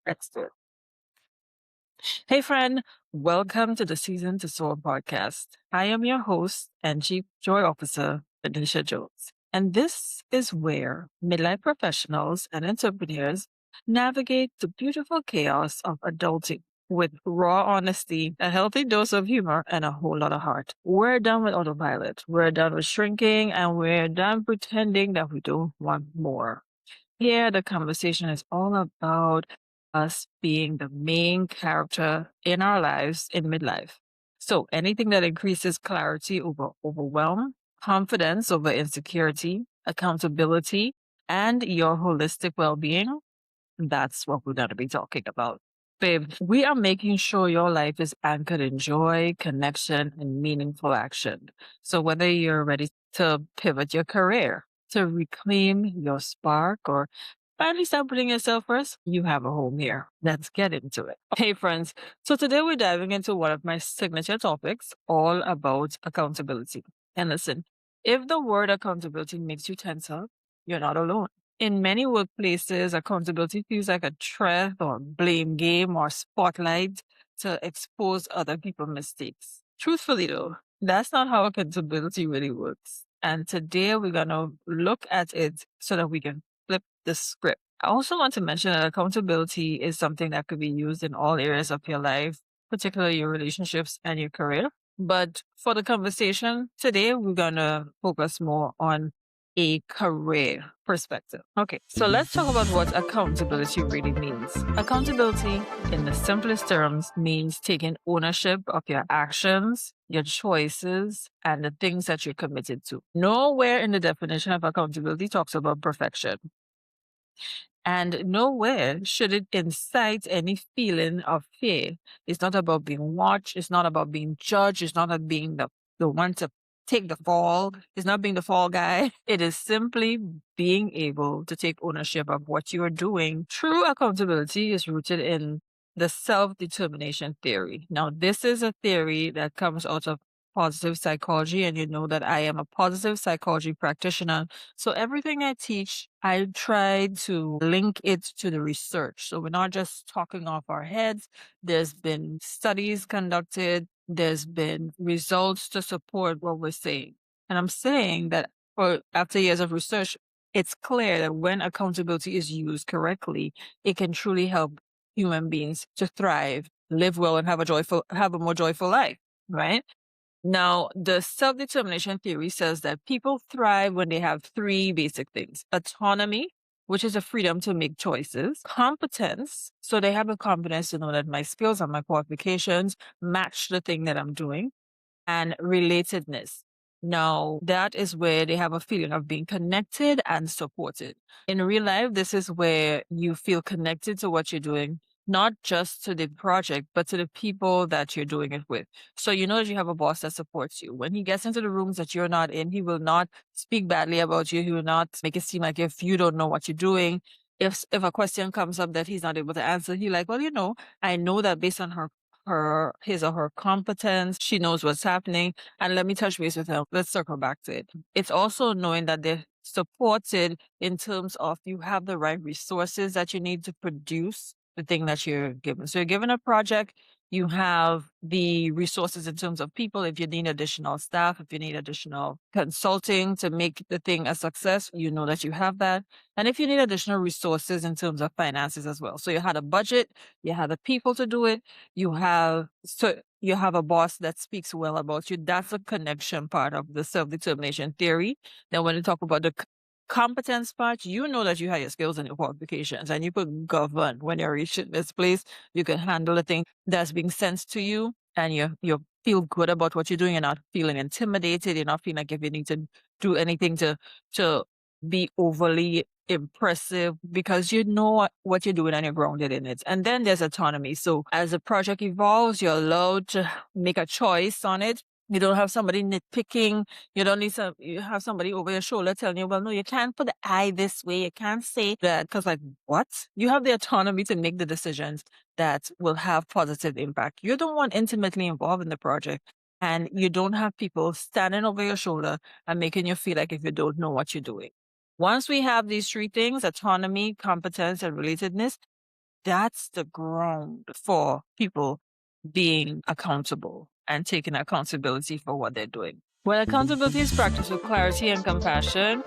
Let's do it. Hey, friend, welcome to the Season to Soar podcast. I am your host and Chief Joy Officer, Anisha Jones. And this is where midlife professionals and entrepreneurs navigate the beautiful chaos of adulting with raw honesty, a healthy dose of humor, and a whole lot of heart. We're done with autopilot. We're done with shrinking, and we're done pretending that we don't want more. Here, the conversation is all about us being the main character in our lives in midlife. So, anything that increases clarity over overwhelm, confidence over insecurity, accountability, and your holistic well being, that's what we're going to be talking about. Babe, we are making sure your life is anchored in joy, connection, and meaningful action. So whether you're ready to pivot your career, to reclaim your spark, or finally start putting yourself first, you have a home here. Let's get into it. Hey, friends. So today we're diving into one of my signature topics, all about accountability. And listen, if the word accountability makes you tense up, you're not alone. In many workplaces, accountability feels like a threat or blame game or spotlight to expose other people's mistakes. Truthfully, though, that's not how accountability really works. And today we're going to look at it so that we can flip the script. I also want to mention that accountability is something that could be used in all areas of your life, particularly your relationships and your career. But for the conversation today, we're going to focus more on a career perspective. Okay, so let's talk about what accountability really means. Accountability, in the simplest terms, means taking ownership of your actions, your choices, and the things that you're committed to. Nowhere in the definition of accountability talks about perfection. And nowhere should it incite any feeling of fear. It's not about being watched. It's not about being judged. It's not about being the one to take the fall. It's not being the fall guy. It is simply being able to take ownership of what you are doing. True accountability is rooted in the self-determination theory. Now, this is a theory that comes out of positive psychology, and you know that I am a positive psychology practitioner. So everything I teach, I try to link it to the research. So we're not just talking off our heads. There's been studies conducted. There's been results to support what we're saying. And I'm saying that after years of research, it's clear that when accountability is used correctly, it can truly help human beings to thrive, live well, and have a more joyful life, right? Now, the self-determination theory says that people thrive when they have three basic things: autonomy, which is the freedom to make choices; competence, so they have the confidence to know that my skills and my qualifications match the thing that I'm doing; and relatedness. Now, that is where they have a feeling of being connected and supported. In real life, this is where you feel connected to what you're doing, not just to the project, but to the people that you're doing it with. So you know that you have a boss that supports you. When he gets into the rooms that you're not in, he will not speak badly about you. He will not make it seem like if you don't know what you're doing. If a question comes up that he's not able to answer, he like, well, I know that based on his or her competence. She knows what's happening. And let me touch base with her. Let's circle back to it. It's also knowing that they're supported in terms of you have the right resources that you need to produce the thing that you're given. So you're given a project, you have the resources in terms of people. If you need additional staff, if you need additional consulting to make the thing a success, you know that you have that. And if you need additional resources in terms of finances as well. So you had a budget, you had the people to do it, you have a boss that speaks well about you. That's a connection part of the self-determination theory. Then when you talk about the competence part, you know that you have your skills and your qualifications, and you could govern when you're reaching this place. You can handle the thing that's being sent to you, and you feel good about what you're doing. You're not feeling intimidated. You're not feeling like if you need to do anything to be overly impressive, because you know what you're doing and you're grounded in it. And then there's autonomy. So as the project evolves, you're allowed to make a choice on it. You don't have somebody nitpicking. You have somebody over your shoulder telling you, well, no, you can't put the I this way. You can't say that, because like, what? You have the autonomy to make the decisions that will have positive impact. You're the one intimately involved in the project, and you don't have people standing over your shoulder and making you feel like if you don't know what you're doing. Once we have these three things, autonomy, competence, and relatedness, that's the ground for people being accountable and taking accountability for what they're doing. When accountability is practiced with clarity and compassion,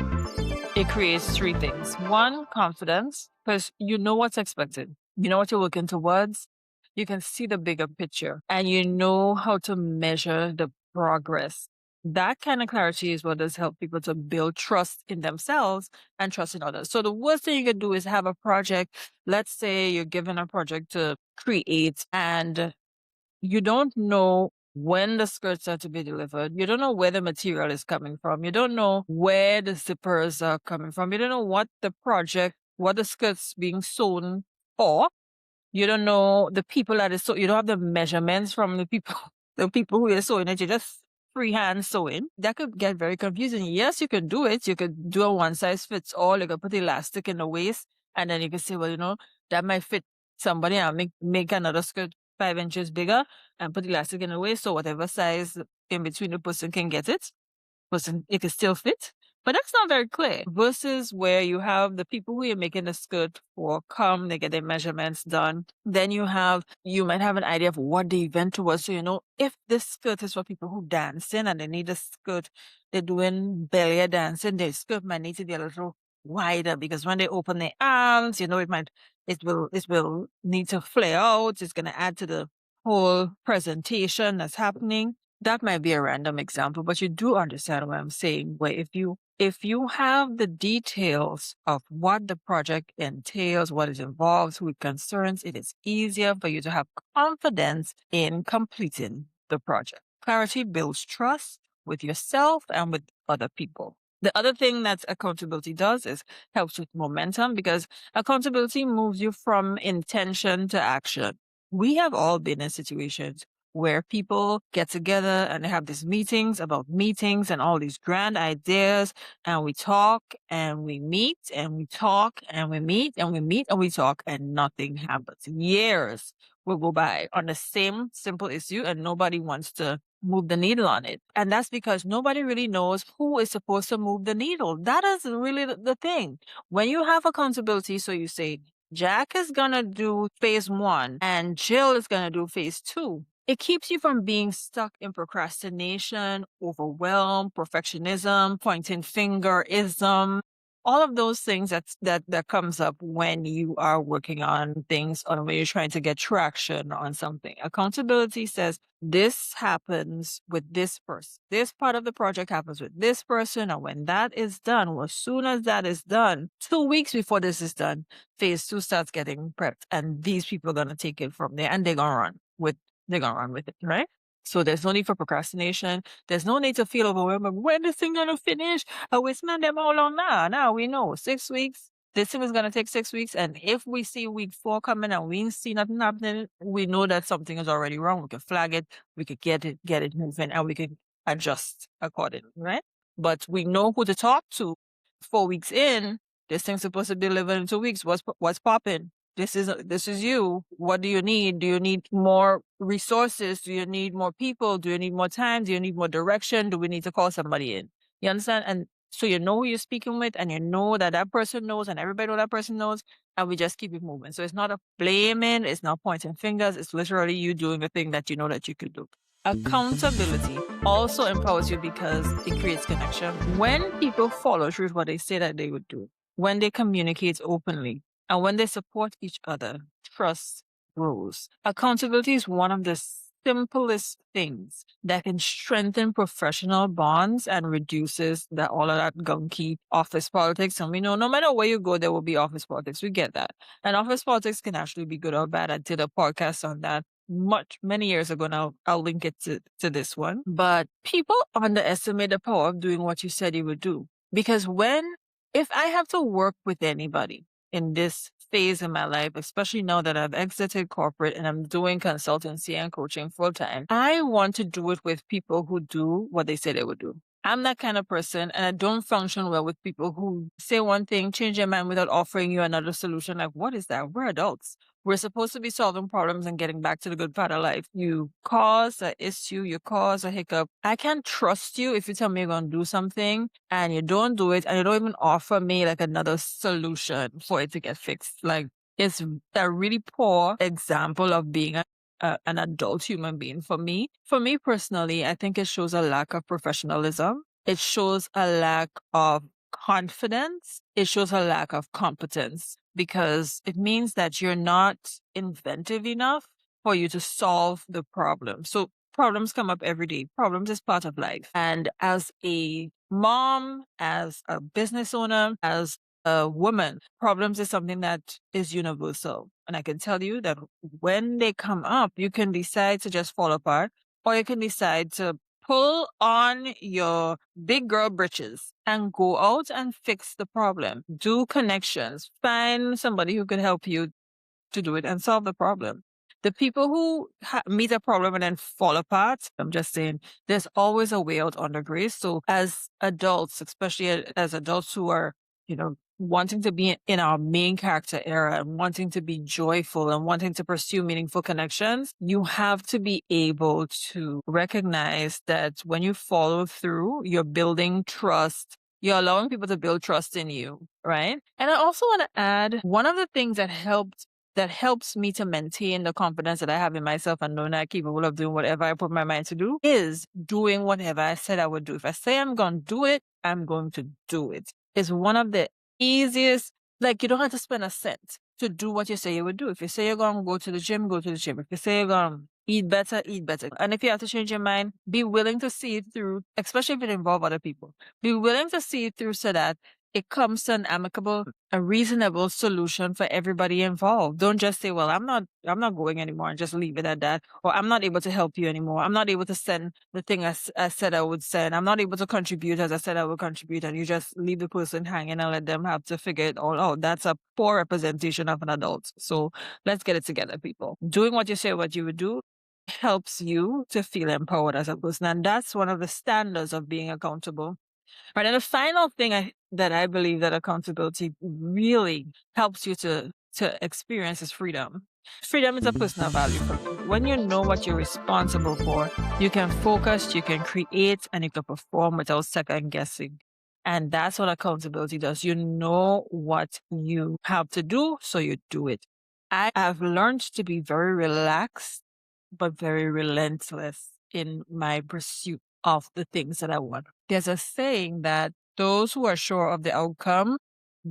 it creates three things. One, confidence, because you know what's expected. You know what you're working towards. You can see the bigger picture and you know how to measure the progress. That kind of clarity is what does help people to build trust in themselves and trust in others. So the worst thing you could do is have a project. Let's say you're given a project to create and you don't know when the skirts are to be delivered. You don't know where the material is coming from. You don't know where the zippers are coming from. You don't know what the skirt's being sewn for. You don't know the people that is so you don't have the measurements from the people the people who are sewing it. You just freehand sewing. That could get very confusing. Yes, you can do it. You could do a one size fits all. You could put elastic in the waist and then you can say, well, that might fit somebody and make another skirt 5 inches bigger and put elastic in the waist. So whatever size in between the person can get it. Person, it can still fit. But that's not very clear. Versus where you have the people who you're making the skirt for come, they get their measurements done. Then you might have an idea of what the event was. So, if this skirt is for people who dancing and they need a skirt, they're doing belly dancing, their skirt might need to be a little wider because when they open their arms, it will need to flare out. It's going to add to the whole presentation that's happening. That might be a random example, but you do understand what I'm saying. Where if you have the details of what the project entails, what it involves, who it concerns, it is easier for you to have confidence in completing the project. Clarity builds trust with yourself and with other people. The other thing that accountability does is helps with momentum because accountability moves you from intention to action. We have all been in situations where people get together and they have these meetings about meetings and all these grand ideas. And we talk and we meet and we talk and we meet and we meet and we talk and nothing happens. Years will go by on the same simple issue and nobody wants to move the needle on it. And that's because nobody really knows who is supposed to move the needle. That is really the thing. When you have accountability, so you say, Jack is going to do phase 1 and Jill is going to do phase 2. It keeps you from being stuck in procrastination, overwhelm, perfectionism, pointing fingerism, all of those things that comes up when you are working on things or when you're trying to get traction on something. Accountability says this happens with this person. This part of the project happens with this person. And when that is done, or as soon as that is done, 2 weeks before this is done, phase 2 starts getting prepped. And these people are going to take it from there and they're going to run with it, right? So there's no need for procrastination. There's no need to feel overwhelmed. When this thing gonna finish? I will spend them all on now. Now we know 6 weeks. This thing is gonna take 6 weeks. And if we see week 4 coming and we see nothing happening, we know that something is already wrong. We can flag it. We could get it moving, and we can adjust accordingly, right? But we know who to talk to. 4 weeks in, this thing's supposed to be delivered in 2 weeks. What's popping? This is you. What do you need? Do you need more resources? Do you need more people? Do you need more time? Do you need more direction? Do we need to call somebody in? You understand? And so you know who you're speaking with and you know that person knows and everybody know that person knows, and we just keep it moving. So it's not a blaming. It's not pointing fingers. It's literally you doing the thing that you know that you could do. Accountability also empowers you because it creates connection. When people follow through what they say that they would do, when they communicate openly, and when they support each other, trust grows. Accountability is one of the simplest things that can strengthen professional bonds and reduces all of that gunky office politics. And we know no matter where you go, there will be office politics. We get that. And office politics can actually be good or bad. I did a podcast on that many years ago now. I'll link it to this one. But people underestimate the power of doing what you said you would do. Because if I have to work with anybody in this phase in my life, especially now that I've exited corporate and I'm doing consultancy and coaching full time, I want to do it with people who do what they say they would do. I'm that kind of person, and I don't function well with people who say one thing, change their mind without offering you another solution. Like, what is that? We're adults. We're supposed to be solving problems and getting back to the good part of life. You cause an issue, you cause a hiccup. I can't trust you if you tell me you're going to do something and you don't do it and you don't even offer me like another solution for it to get fixed. Like, is a really poor example of being an adult human being for me. For me personally, I think it shows a lack of professionalism. It shows a lack of confidence. It shows a lack of competence because it means that you're not inventive enough for you to solve the problem. So problems come up every day. Problems is part of life. And as a mom, as a business owner, as a woman, problems is something that is universal. And I can tell you that when they come up, you can decide to just fall apart, or you can decide to pull on your big girl britches and go out and fix the problem. Do connections, find somebody who can help you to do it and solve the problem. The people who meet a problem and then fall apart, I'm just saying, there's always a way out under grace. So as adults, especially as adults who are, wanting to be in our main character era and wanting to be joyful and wanting to pursue meaningful connections, you have to be able to recognize that when you follow through, you're building trust. You're allowing people to build trust in you, right? And I also want to add one of the things that helps me to maintain the confidence that I have in myself and knowing I'm capable of doing whatever I put my mind to do is doing whatever I said I would do. If I say I'm going to do it, I'm going to do it. It's one of the easiest, like you don't have to spend a cent to do what you say you would do. If you say you're going to go to the gym, go to the gym. If you say you're going to eat better, eat better. And if you have to change your mind, be willing to see it through, especially if it involves other people. Be willing to see it through so that it comes to an amicable, a reasonable solution for everybody involved. Don't just say, well, I'm not going anymore and just leave it at that. Or I'm not able to help you anymore. I'm not able to send the thing I said I would send. I'm not able to contribute as I said I would contribute. And you just leave the person hanging and let them have to figure it all out. That's a poor representation of an adult. So let's get it together, people. Doing what you say what you would do helps you to feel empowered as a person. And that's one of the standards of being accountable. Right. And the final thing that I believe that accountability really helps you to experience is freedom. Freedom is a personal value for me. When you know what you're responsible for, you can focus, you can create, and you can perform without second guessing. And that's what accountability does. You know what you have to do, so you do it. I have learned to be very relaxed, but very relentless in my pursuit of the things that I want. There's a saying that those who are sure of the outcome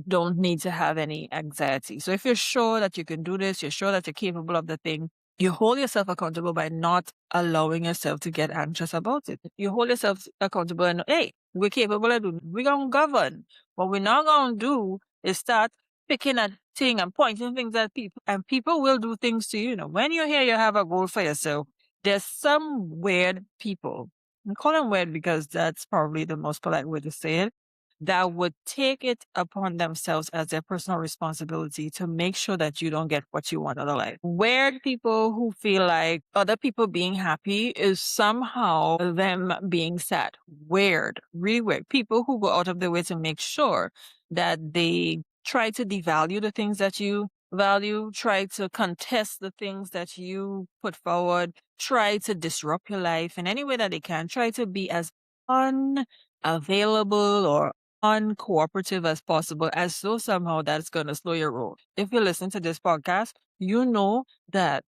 don't need to have any anxiety. So if you're sure that you can do this, you're sure that you're capable of the thing, you hold yourself accountable by not allowing yourself to get anxious about it. You hold yourself accountable and, hey, we're capable of doing it. We're going to govern. What we're not going to do is start picking at things and pointing things at people. And people will do things to you. When you're here, you have a goal for yourself. There's some weird people. I call them weird because that's probably the most polite way to say it, that would take it upon themselves as their personal responsibility to make sure that you don't get what you want out of life. Weird people who feel like other people being happy is somehow them being sad. Weird, really weird. People who go out of their way to make sure that they try to devalue the things that you value, try to contest the things that you put forward, try to disrupt your life in any way that they can, try to be as unavailable or uncooperative as possible, as though somehow that's going to slow your roll. If you listen to this podcast, you know that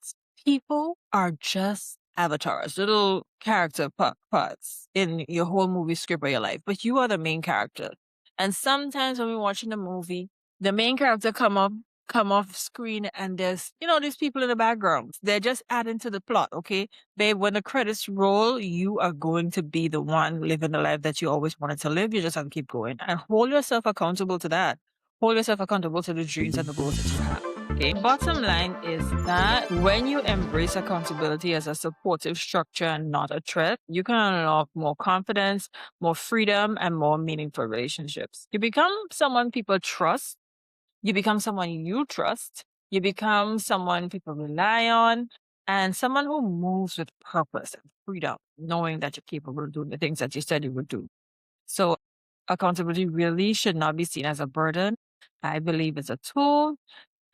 people are just avatars, little character parts in your whole movie script of your life, but you are the main character. And sometimes when we're watching the movie, the main character come off screen and there's, these people in the background. They're just adding to the plot, okay? Babe, when the credits roll, you are going to be the one living the life that you always wanted to live. You just have to keep going and hold yourself accountable to that. Hold yourself accountable to the dreams and the goals that you have. Okay. Bottom line is that when you embrace accountability as a supportive structure and not a threat, you can unlock more confidence, more freedom, and more meaningful relationships. You become someone people trust. You become someone you trust. You become someone people rely on, and someone who moves with purpose and freedom, knowing that you're capable of doing the things that you said you would do. So accountability really should not be seen as a burden. I believe it's a tool,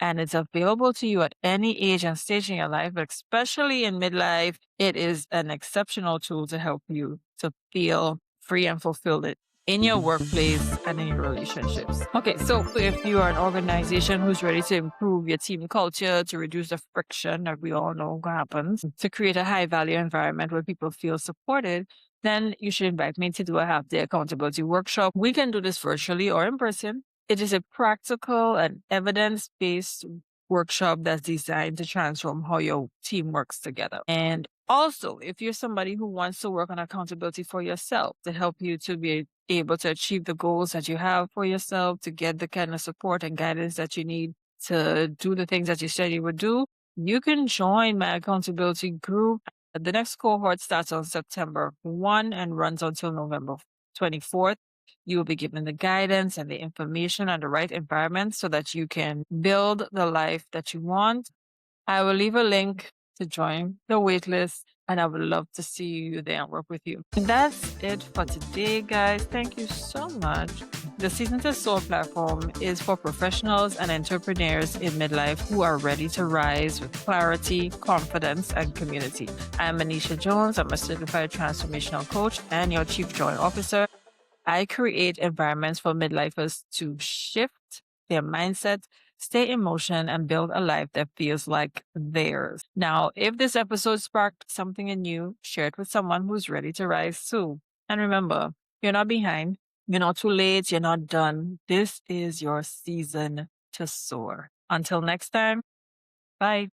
and it's available to you at any age and stage in your life, but especially in midlife. It is an exceptional tool to help you to feel free and fulfilled in your workplace and in your relationships. Okay, so if you are an organization who's ready to improve your team culture, to reduce the friction that we all know happens, to create a high value environment where people feel supported, then you should invite me to do a half day accountability workshop. We can do this virtually or in person. It is a practical and evidence based workshop that's designed to transform how your team works together. And also, if you're somebody who wants to work on accountability for yourself to help you to be able to achieve the goals that you have for yourself, to get the kind of support and guidance that you need to do the things that you said you would do, you can join my accountability group. The next cohort starts on September 1 and runs until November 24th. You will be given the guidance and the information and the right environment so that you can build the life that you want. I will leave a link to join the waitlist, and I would love to see you there and work with you. And that's it for today, guys. Thank you so much. The Season to Soar platform is for professionals and entrepreneurs in midlife who are ready to rise with clarity, confidence, and community. I'm Anisha Jones. I'm a certified transformational coach and your Chief Joy Officer. I create environments for midlifers to shift their mindset, stay in motion, and build a life that feels like theirs. Now, if this episode sparked something in you, share it with someone who's ready to rise too. And remember, you're not behind, you're not too late, you're not done. This is your season to soar. Until next time, bye.